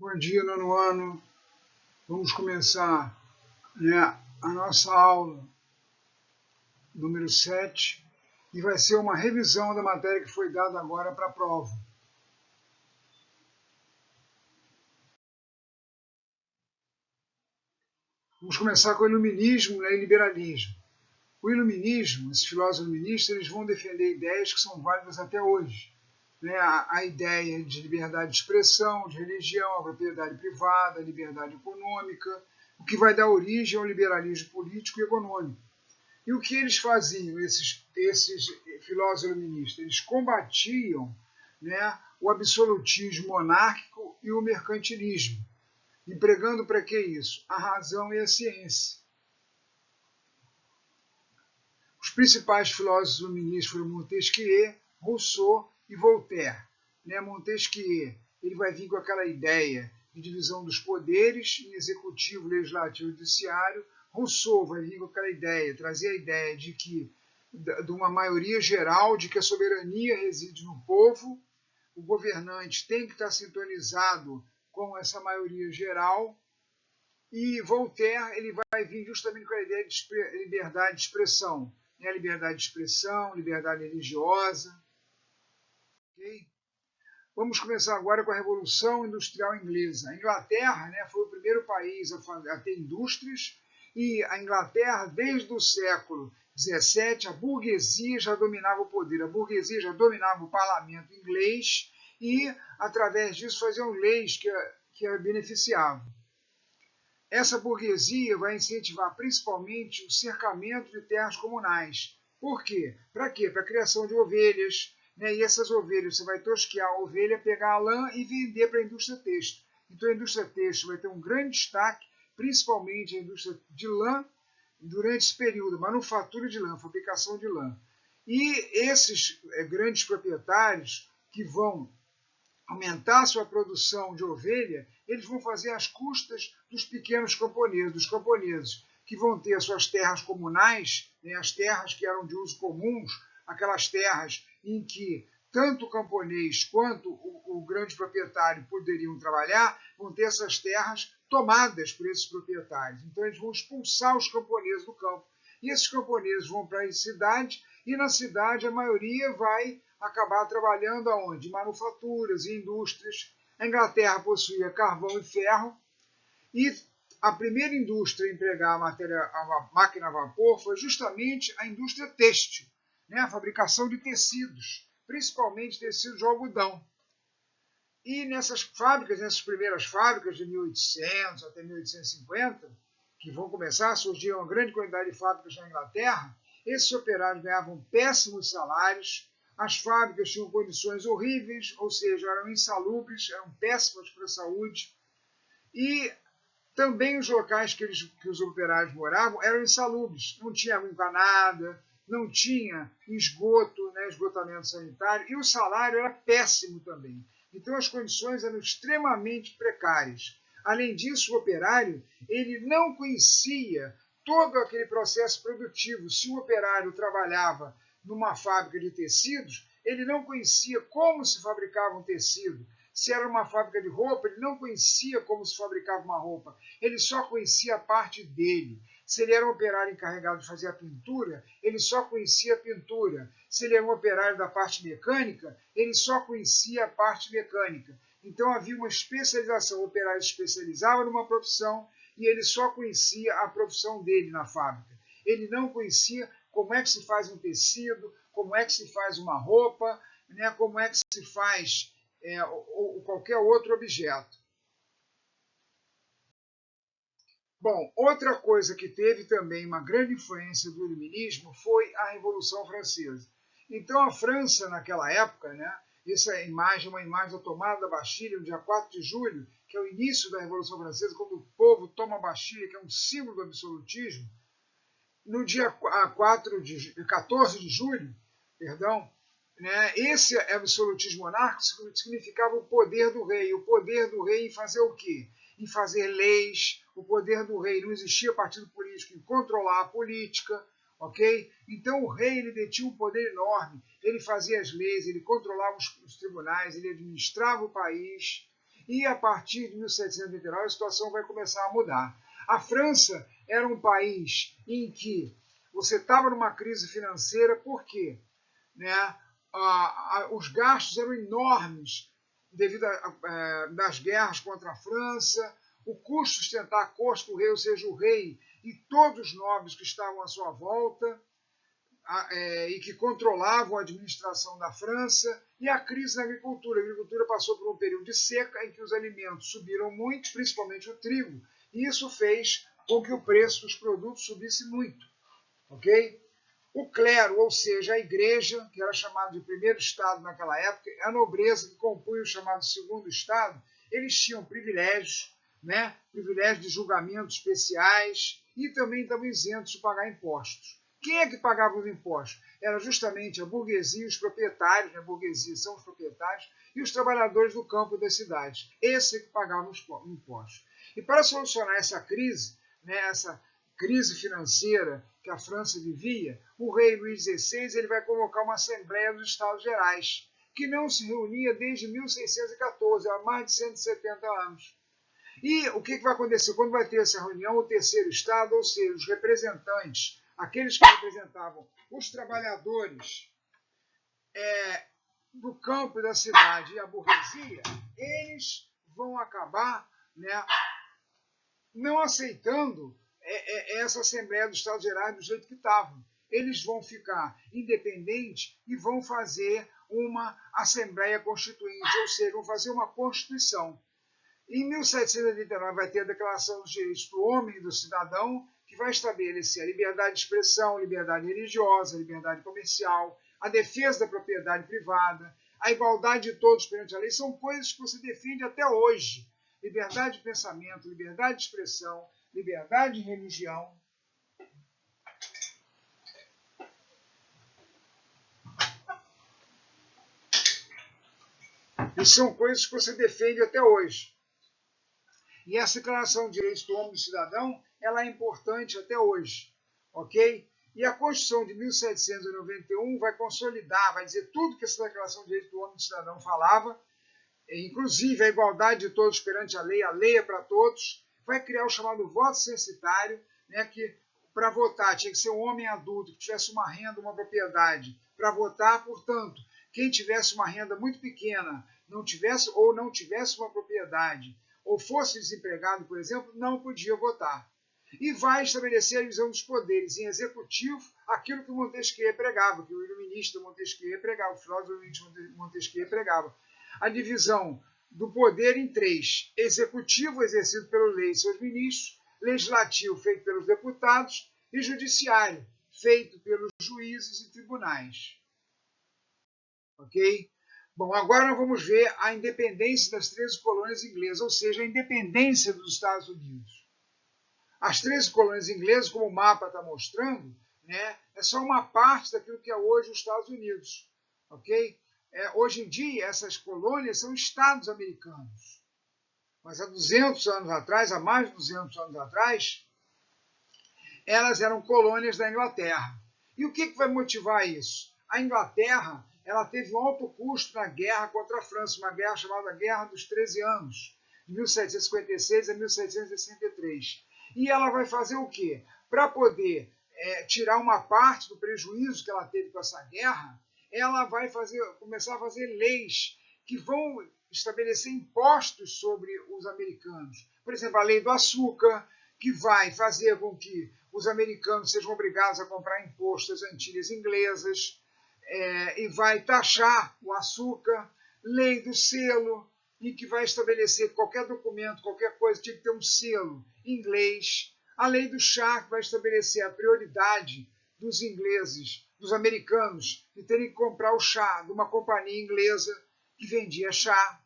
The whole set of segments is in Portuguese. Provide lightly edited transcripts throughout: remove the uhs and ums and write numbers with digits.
Bom dia, nono ano. Vamos começar, a nossa aula número 7 e vai ser uma revisão da matéria que foi dada agora para a prova. Vamos começar com o iluminismo e liberalismo. O iluminismo, esses filósofos iluministas, eles vão defender ideias que são válidas até hoje. A ideia de liberdade de expressão, de religião, a propriedade privada, a liberdade econômica, o que vai dar origem ao liberalismo político e econômico. E o que eles faziam, esses filósofos iluministas? Eles combatiam o absolutismo monárquico e o mercantilismo, empregando para que isso? A razão e a ciência. Os principais filósofos iluministas foram Montesquieu, Rousseau e Voltaire. Montesquieu ele vai vir com aquela ideia de divisão dos poderes em executivo, legislativo e judiciário. Rousseau vai vir com aquela ideia, trazer a ideia de uma maioria geral, de que a soberania reside no povo, o governante tem que estar sintonizado com essa maioria geral. E Voltaire ele vai vir justamente com a ideia de liberdade de expressão, liberdade de expressão, liberdade religiosa. Okay? Vamos começar agora com a Revolução Industrial Inglesa. A Inglaterra foi o primeiro país a ter indústrias, e a Inglaterra, desde o século XVII, a burguesia já dominava o poder, a burguesia já dominava o parlamento inglês e, através disso, faziam leis que a beneficiavam. Essa burguesia vai incentivar principalmente o cercamento de terras comunais. Por quê? Para quê? Para a criação de ovelhas, e essas ovelhas, você vai tosquear a ovelha, pegar a lã e vender para a indústria têxtil. Então a indústria têxtil vai ter um grande destaque, principalmente a indústria de lã, durante esse período, manufatura de lã, fabricação de lã. E esses grandes proprietários que vão aumentar sua produção de ovelha, eles vão fazer às custas dos pequenos camponeses, dos camponeses, que vão ter suas terras comunais, as terras que eram de uso comuns, aquelas terras em que tanto o camponês quanto o grande proprietário poderiam trabalhar, vão ter essas terras tomadas por esses proprietários. Então eles vão expulsar os camponeses do campo. E esses camponeses vão para a cidade, e na cidade a maioria vai acabar trabalhando aonde? Manufaturas e indústrias. A Inglaterra possuía carvão e ferro, e a primeira indústria a empregar a máquina a vapor foi justamente a indústria têxtil, a fabricação de tecidos, principalmente tecidos de algodão. E nessas primeiras fábricas de 1800 até 1850, que vão começar a surgir uma grande quantidade de fábricas na Inglaterra, esses operários ganhavam péssimos salários, as fábricas tinham condições horríveis, ou seja, eram insalubres, eram péssimas para a saúde, e também os locais que os operários moravam eram insalubres, não tinha água encanada, não tinha esgoto, esgotamento sanitário, e o salário era péssimo também. Então as condições eram extremamente precárias. Além disso, o operário ele não conhecia todo aquele processo produtivo. Se o operário trabalhava numa fábrica de tecidos, ele não conhecia como se fabricava um tecido. Se era uma fábrica de roupa, ele não conhecia como se fabricava uma roupa. Ele só conhecia a parte dele. Se ele era um operário encarregado de fazer a pintura, ele só conhecia a pintura. Se ele era um operário da parte mecânica, ele só conhecia a parte mecânica. Então havia uma especialização. O operário se especializava numa profissão e ele só conhecia a profissão dele na fábrica. Ele não conhecia como é que se faz um tecido, como é que se faz uma roupa, como é que se faz ou qualquer outro objeto. Bom, outra coisa que teve também uma grande influência do iluminismo foi a Revolução Francesa. Então a França, naquela época, essa imagem é uma imagem da tomada da Bastilha, no dia 4 de julho, que é o início da Revolução Francesa, quando o povo toma a Bastilha, que é um símbolo do absolutismo. No dia 14 de julho, esse absolutismo monárquico significava o poder do rei. O poder do rei em fazer o quê? Em fazer leis. O poder do rei, não existia partido político, em controlar a política, ok? Então o rei ele detinha um poder enorme. Ele fazia as leis, ele controlava os tribunais, ele administrava o país. E a partir de 1789 a situação vai começar a mudar. A França era um país em que você estava numa crise financeira, por quê? Né? Os gastos eram enormes devido às guerras contra a França, o custo de sustentar a corte do rei, ou seja, o rei e todos os nobres que estavam à sua volta, e que controlavam a administração da França, e a crise na agricultura. A agricultura passou por um período de seca em que os alimentos subiram muito, principalmente o trigo, e isso fez com que o preço dos produtos subisse muito. Ok? O clero, ou seja, a igreja, que era chamada de primeiro estado naquela época, a nobreza que compunha o chamado segundo estado, eles tinham privilégios, né? Privilégios de julgamentos especiais e também estavam isentos de pagar impostos. Quem é que pagava os impostos? Era justamente a burguesia, os proprietários, né? A burguesia são os proprietários, e os trabalhadores do campo das cidades. Esse é que pagavam os impostos. E para solucionar essa crise, né, essa crise financeira que a França vivia, o rei Luís XVI ele vai convocar uma Assembleia dos Estados Gerais, que não se reunia desde 1614, há mais de 170 anos. E o que vai acontecer? Quando vai ter essa reunião, o terceiro Estado, ou seja, os representantes, aqueles que representavam os trabalhadores do campo e da cidade e a burguesia, eles vão acabar, né, não aceitando essa Assembleia dos Estados Gerais do jeito que estavam. Eles vão ficar independentes e vão fazer uma Assembleia Constituinte, ou seja, vão fazer uma Constituição. Em 1789 vai ter a Declaração dos Direitos do Homem e do Cidadão, que vai estabelecer a liberdade de expressão, liberdade religiosa, liberdade comercial, a defesa da propriedade privada, a igualdade de todos perante a lei. São coisas que você defende até hoje. Liberdade de pensamento, liberdade de expressão, liberdade de religião. E são coisas que você defende até hoje. E essa Declaração de Direitos do Homem e do Cidadão, ela é importante até hoje, ok? E a Constituição de 1791 vai consolidar, vai dizer tudo que essa Declaração de Direitos do Homem e do Cidadão falava, inclusive a igualdade de todos perante a lei é para todos, vai criar o chamado voto censitário, né, que para votar tinha que ser um homem adulto que tivesse uma renda, uma propriedade para votar, portanto, quem tivesse uma renda muito pequena, não tivesse uma propriedade, ou fosse desempregado, por exemplo, não podia votar. E vai estabelecer a divisão dos poderes em executivo, aquilo que Montesquieu pregava, que o iluminista Montesquieu pregava, o filósofo Montesquieu pregava. A divisão do poder em três: executivo, exercido pelo rei e seus ministros; legislativo, feito pelos deputados; e judiciário, feito pelos juízes e tribunais. Ok? Bom, agora nós vamos ver a independência das 13 colônias inglesas, ou seja, a independência dos Estados Unidos. As 13 colônias inglesas, como o mapa está mostrando, né, é só uma parte daquilo que é hoje os Estados Unidos. Ok? Hoje em dia, essas colônias são estados americanos. Mas há 200 anos atrás, há mais de 200 anos atrás, elas eram colônias da Inglaterra. E o que vai motivar isso? A Inglaterra ela teve um alto custo na guerra contra a França, uma guerra chamada Guerra dos 13 Anos, de 1756 a 1763. E ela vai fazer o quê? Para poder tirar uma parte do prejuízo que ela teve com essa guerra, ela vai começar a fazer leis que vão estabelecer impostos sobre os americanos. Por exemplo, a lei do açúcar, que vai fazer com que os americanos sejam obrigados a comprar imposto às Antilhas inglesas, e vai taxar o açúcar, lei do selo, em que vai estabelecer que qualquer documento, qualquer coisa, tinha que ter um selo inglês. A lei do chá, que vai estabelecer a prioridade dos ingleses, dos americanos, de terem que comprar o chá de uma companhia inglesa que vendia chá.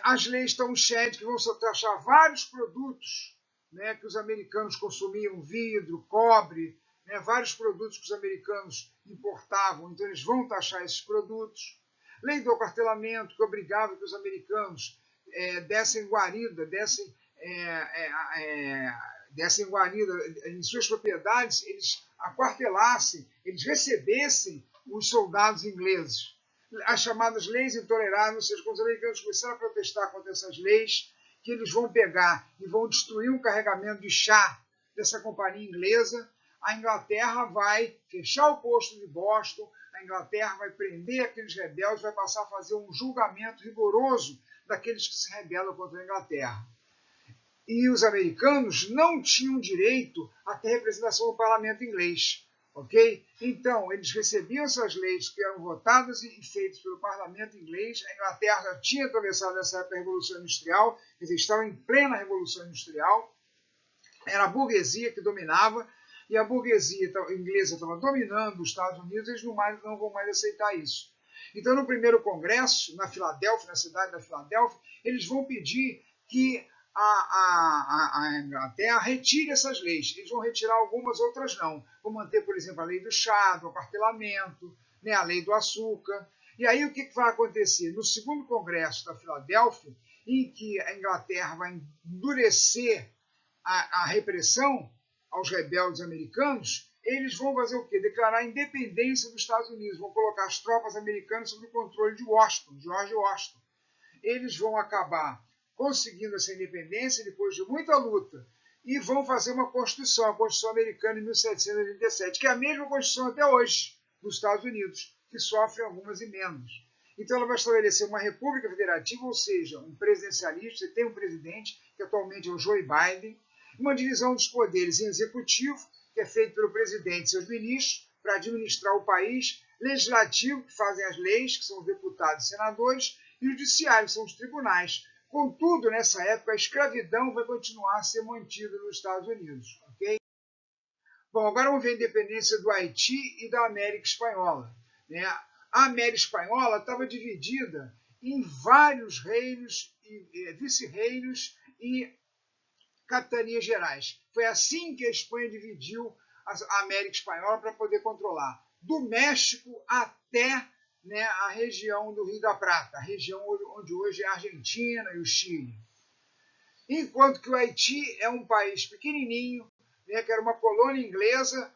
As leis Townshend, que vão taxar vários produtos, né, que os americanos consumiam, vidro, cobre, né, vários produtos que os americanos importavam, então eles vão taxar esses produtos. Lei do acartelamento, que obrigava que os americanos dessem guarida em suas propriedades, eles aquartelassem, eles recebessem os soldados ingleses. as chamadas leis intoleráveis, ou seja, quando os americanos começaram a protestar contra essas leis, que eles vão pegar e vão destruir um carregamento de chá dessa companhia inglesa, a Inglaterra vai fechar o posto de Boston, a Inglaterra vai prender aqueles rebeldes, vai passar a fazer um julgamento rigoroso daqueles que se rebelam contra a Inglaterra. E os americanos não tinham direito a ter representação no parlamento inglês. Ok? Então, eles recebiam essas leis que eram votadas e feitas pelo parlamento inglês. A Inglaterra já tinha atravessado nessa época a Revolução Industrial, quer dizer, estava em plena Revolução Industrial. Era a burguesia que dominava, e a burguesia inglesa estava dominando os Estados Unidos, e eles não vão mais aceitar isso. Então, no primeiro congresso, na Filadélfia, na cidade da Filadélfia, eles vão pedir que a Inglaterra retire essas leis. Eles vão retirar algumas, outras não. Vão manter, por exemplo, a lei do chá, do apartelamento, né, a lei do açúcar. E aí o que vai acontecer? No segundo congresso da Filadélfia, em que a Inglaterra vai endurecer a repressão aos rebeldes americanos, eles vão fazer o quê? Declarar a independência dos Estados Unidos, vão colocar as tropas americanas sob o controle de Washington, George Washington. Eles vão acabar conseguindo essa independência depois de muita luta e vão fazer uma Constituição, a Constituição Americana em 1787, que é a mesma Constituição até hoje dos Estados Unidos, que sofre algumas emendas. Então ela vai estabelecer uma república federativa, ou seja, um presidencialista, você tem um presidente, que atualmente é o Joe Biden, uma divisão dos poderes em executivo, que é feito pelo presidente e seus ministros, para administrar o país, legislativo, que fazem as leis, que são os deputados e senadores, e o judiciário, que são os tribunais. Contudo, nessa época, a escravidão vai continuar a ser mantida nos Estados Unidos. Okay? Bom, agora vamos ver a independência do Haiti e da América Espanhola. Né? A América Espanhola estava dividida em vários reinos, vice-reinos e capitanias gerais. Foi assim que a Espanha dividiu a América Espanhola para poder controlar. Do México até, né, a região do Rio da Prata, a região onde hoje é a Argentina e o Chile. Enquanto que o Haiti é um país pequenininho, né, que era uma colônia inglesa,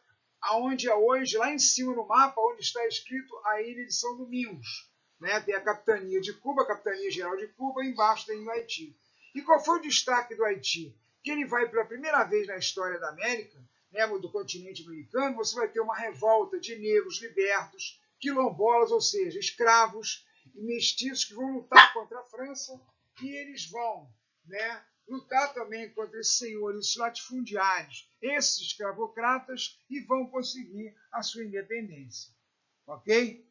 onde é hoje, lá em cima no mapa, onde está escrito a ilha de São Domingos. Né, tem a capitania de Cuba, a capitania geral de Cuba, e embaixo tem o Haiti. E qual foi o destaque do Haiti? Que ele vai pela primeira vez na história da América, né, do continente americano, você vai ter uma revolta de negros libertos, quilombolas, ou seja, escravos e mestiços que vão lutar contra a França, e eles vão, né, lutar também contra esses senhores latifundiários, esses escravocratas, e vão conseguir a sua independência. Ok?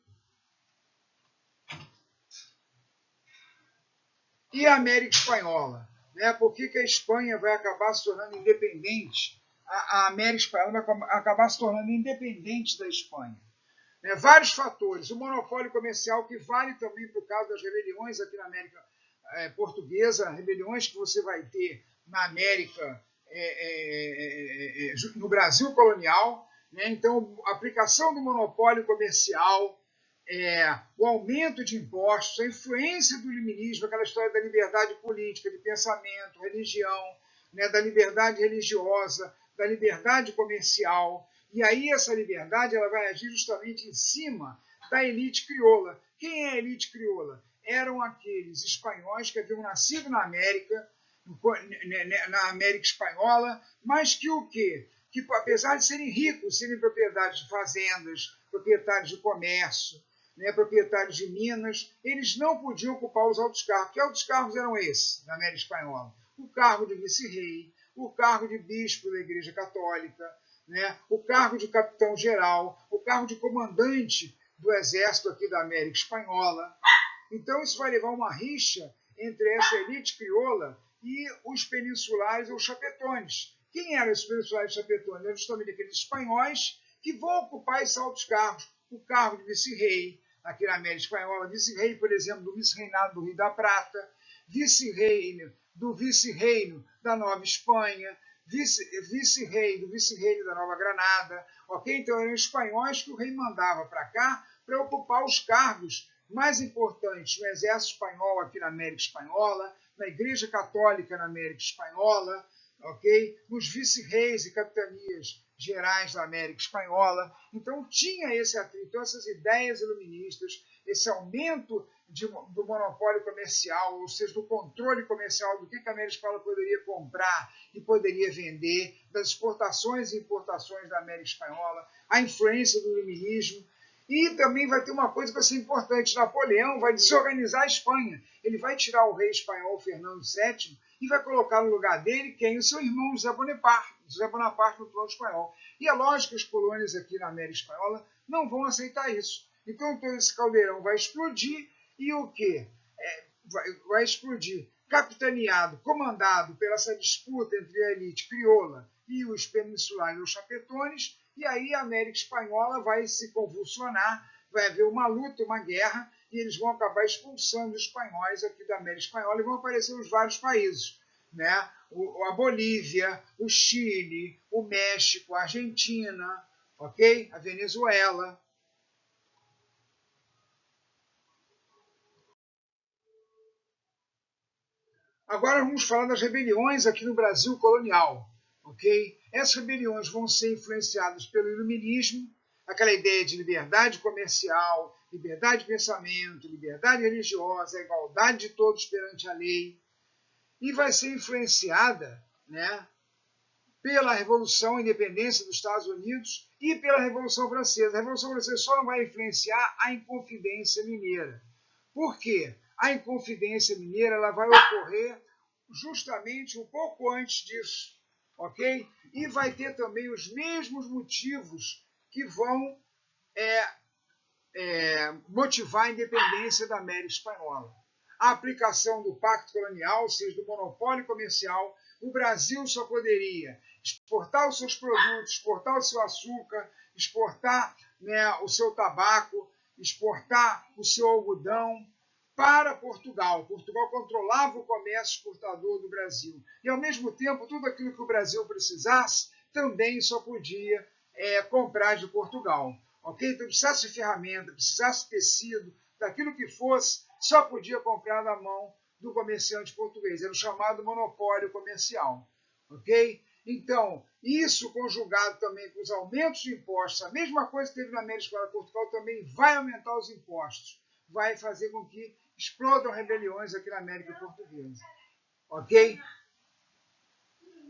E a América Espanhola? Né? Por que a Espanha vai acabar se tornando independente? A América Espanhola vai acabar se tornando independente da Espanha. Né? Vários fatores. O monopólio comercial, que vale também para o caso das rebeliões aqui na América Portuguesa, rebeliões que você vai ter na América, no Brasil colonial. Né? Então, a aplicação do monopólio comercial, o aumento de impostos, a influência do iluminismo, aquela história da liberdade política, de pensamento, religião, né, da liberdade religiosa, da liberdade comercial. E aí essa liberdade ela vai agir justamente em cima da elite crioula. Quem é a elite crioula? Eram aqueles espanhóis que haviam nascido na América Espanhola, mas que o quê? Que apesar de serem ricos, serem proprietários de fazendas, proprietários de comércio, né, proprietários de minas, eles não podiam ocupar os altos cargos. Que altos cargos eram esses na América Espanhola? O cargo de vice-rei, o cargo de bispo da Igreja Católica, né, o cargo de capitão-geral, o cargo de comandante do exército aqui da América Espanhola. Então isso vai levar uma rixa entre essa elite crioula e os peninsulares ou chapetones. Quem eram esses peninsulares e chapetones? Eram justamente aqueles espanhóis que vão ocupar esses altos cargos. O cargo de vice-rei, aqui na América Espanhola, vice-rei, por exemplo, do vice-reinado do Rio da Prata, vice-reino do vice-reino da Nova Espanha, vice-rei do vice-reino da Nova Granada. Ok? Então eram espanhóis que o rei mandava para cá para ocupar os cargos mais importantes no exército espanhol aqui na América Espanhola, na Igreja Católica na América Espanhola, ok? Nos vice-reis e capitanias gerais da América Espanhola. Então tinha esse atrito, então essas ideias iluministas esse aumento do monopólio comercial, ou seja, do controle comercial do que a América Espanhola poderia comprar e poderia vender, das exportações e importações da América Espanhola, a influência do iluminismo. E também vai ter uma coisa que vai ser importante: Napoleão vai desorganizar a Espanha. Ele vai tirar o rei espanhol Fernando VII e vai colocar no lugar dele quem? O seu irmão José Bonaparte no trono espanhol. E é lógico que as colônias aqui na América Espanhola não vão aceitar isso. Então todo esse caldeirão vai explodir e o quê? Vai explodir, capitaneado, comandado pela essa disputa entre a elite crioula e os peninsulares, os chapetones, e aí a América Espanhola vai se convulsionar, vai haver uma luta, uma guerra, e eles vão acabar expulsando os espanhóis aqui da América Espanhola e vão aparecer os vários países, né? A Bolívia, o Chile, o México, a Argentina, ok? A Venezuela. Agora vamos falar das rebeliões aqui no Brasil colonial, ok? Essas rebeliões vão ser influenciadas pelo iluminismo, aquela ideia de liberdade comercial, liberdade de pensamento, liberdade religiosa, igualdade de todos perante a lei, e vai ser influenciada, né, pela Revolução e Independência dos Estados Unidos e pela Revolução Francesa. A Revolução Francesa só não vai influenciar a Inconfidência Mineira. Por quê? A Inconfidência Mineira ela vai ocorrer justamente um pouco antes disso, ok? E vai ter também os mesmos motivos que vão motivar a independência da América Espanhola. A aplicação do pacto colonial, ou seja, do monopólio comercial. O Brasil só poderia exportar os seus produtos, exportar o seu açúcar, exportar, né, o seu tabaco, exportar o seu algodão para Portugal. Portugal controlava o comércio exportador do Brasil. E, ao mesmo tempo, tudo aquilo que o Brasil precisasse também só podia comprar de Portugal. Okay? Então, precisasse de ferramenta, precisasse de tecido, daquilo que fosse, só podia comprar na mão do comerciante português. Era o chamado monopólio comercial. Ok? Então, isso conjugado também com os aumentos de impostos, a mesma coisa que teve na América Espanhola, Portugal também vai aumentar os impostos. Vai fazer com que explodam rebeliões aqui na América Portuguesa. Ok?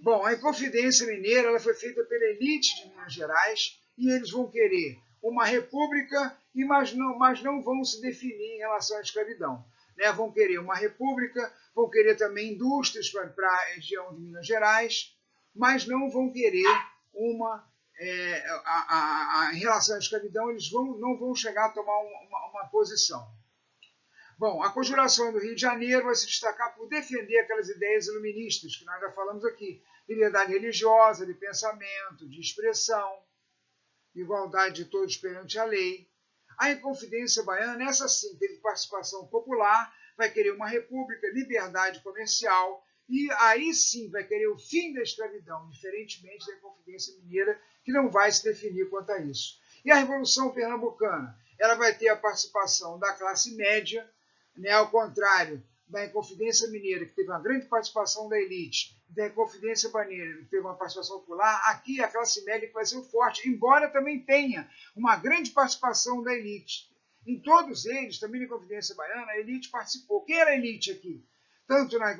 Bom, a Inconfidência Mineira ela foi feita pela elite de Minas Gerais e eles vão querer uma república, mas não vão se definir em relação à escravidão. Né? Vão querer uma república, vão querer também indústrias para a região de Minas Gerais, mas não vão querer em relação à escravidão, eles não vão chegar a tomar uma posição. Bom, a Conjuração do Rio de Janeiro vai se destacar por defender aquelas ideias iluministas que nós já falamos aqui. Liberdade religiosa, de pensamento, de expressão, igualdade de todos perante a lei. A Inconfidência Baiana, essa sim, teve participação popular, vai querer uma república, liberdade comercial, e aí sim vai querer o fim da escravidão, diferentemente da Inconfidência Mineira, que não vai se definir quanto a isso. E a Revolução Pernambucana, ela vai ter a participação da classe média, né, ao contrário da Inconfidência Mineira, que teve uma grande participação da elite, da Inconfidência Baiana, que teve uma participação popular, aqui a classe média que vai ser o forte, embora também tenha uma grande participação da elite. Em todos eles, também na Inconfidência Baiana, a elite participou. Quem era a elite aqui? Tanto na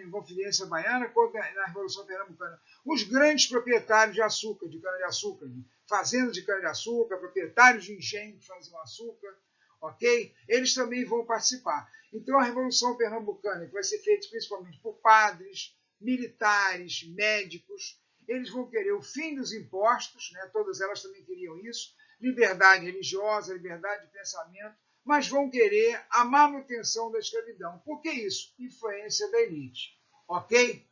Inconfidência Baiana quanto na Revolução Pernambucana. Os grandes proprietários de açúcar, de cana-de-açúcar, de fazendas de cana-de-açúcar, proprietários de engenho que faziam açúcar, ok? Eles também vão participar. Então a Revolução Pernambucana, que vai ser feita principalmente por padres, militares, médicos, eles vão querer o fim dos impostos, né? Todas elas também queriam isso, liberdade religiosa, liberdade de pensamento, mas vão querer a manutenção da escravidão. Por que isso? Influência da elite, ok?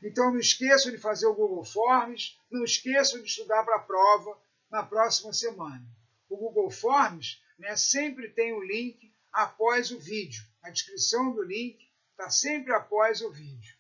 Então não esqueçam de fazer o Google Forms, não esqueçam de estudar para a prova na próxima semana. O Google Forms, né, sempre tem o link após o vídeo. A descrição do link está sempre após o vídeo.